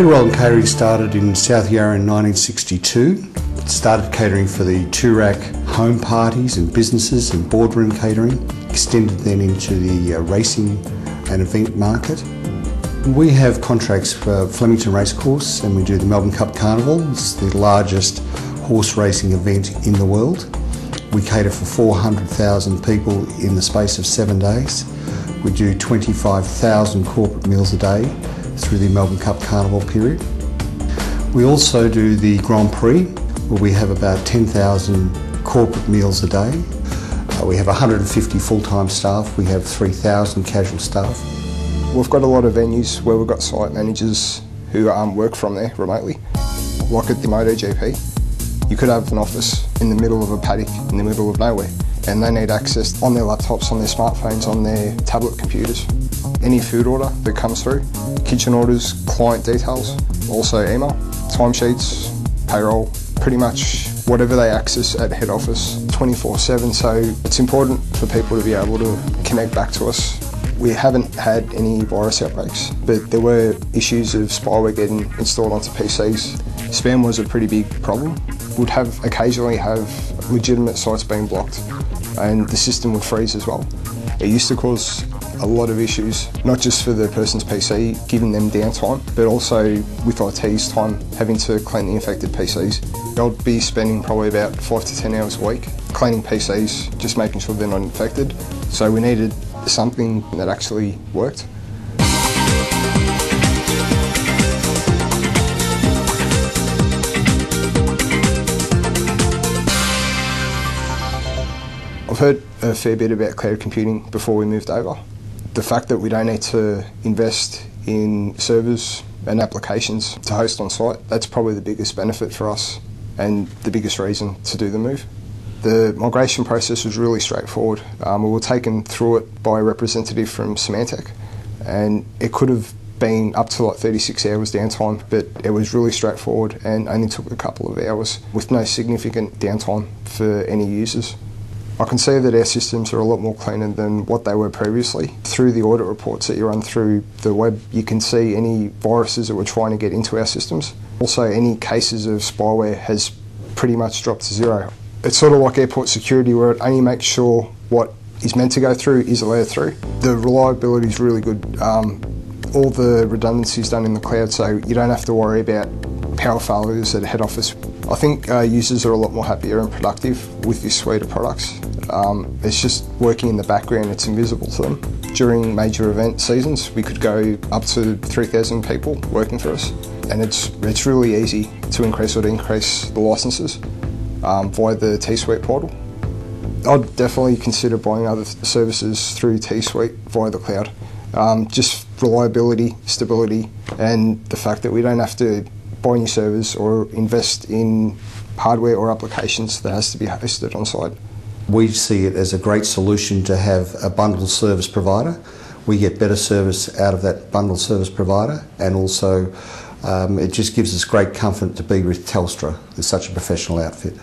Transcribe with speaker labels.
Speaker 1: Rowland Catering started in South Yarra in 1962. It started catering for the two-rack home parties and businesses and boardroom catering, extended then into the racing and event market. We have contracts for Flemington Racecourse and we do the Melbourne Cup Carnival. It's the largest horse racing event in the world. We cater for 400,000 people in the space of 7 days. We do 25,000 corporate meals a day through the Melbourne Cup Carnival period. We also do the Grand Prix, where we have about 10,000 corporate meals a day. We have 150 full-time staff. We have 3,000 casual staff.
Speaker 2: We've got a lot of venues where we've got site managers who work from there remotely. Like at the MotoGP, you could have an office in the middle of a paddock in the middle of nowhere, and they need access on their laptops, on their smartphones, on their tablet computers. Any food order that comes through, kitchen orders, client details, also email, timesheets, payroll, pretty much whatever they access at head office 24/7. So it's important for people to be able to connect back to us. We haven't had any virus outbreaks, but there were issues of spyware getting installed onto PCs. Spam was a pretty big problem. We'd occasionally have legitimate sites being blocked, and the system would freeze as well. It used to cause a lot of issues, not just for the person's PC, giving them downtime, but also with IT's time having to clean the infected PCs. I'd be spending probably about 5 to 10 hours a week cleaning PCs, just making sure they're not infected. So we needed something that actually worked. I've heard a fair bit about cloud computing before we moved over. The fact that we don't need to invest in servers and applications to host on site, that's probably the biggest benefit for us and the biggest reason to do the move. The migration process was really straightforward. We were taken through it by a representative from Symantec, and it could have been up to like 36 hours downtime, but it was really straightforward and only took a couple of hours with no significant downtime for any users. I can see that our systems are a lot more cleaner than what they were previously. Through the audit reports that you run through the web, you can see any viruses that were trying to get into our systems. Also, any cases of spyware has pretty much dropped to zero. It's sort of like airport security, where it only makes sure what is meant to go through is allowed through. The reliability is really good. All the redundancy is done in the cloud, so you don't have to worry about power failures at head office. I think users are a lot more happier and productive with this suite of products. It's just working in the background, it's invisible to them. During major event seasons, we could go up to 3,000 people working for us, and it's really easy to increase or decrease the licenses via the T-Suite portal. I'd definitely consider buying other services through T-Suite via the cloud. Just reliability, stability, and the fact that we don't have to buy new servers or invest in hardware or applications that has to be hosted on site.
Speaker 1: We see it as a great solution to have a bundled service provider. We get better service out of that bundled service provider, and also it just gives us great comfort to be with Telstra. It's such a professional outfit.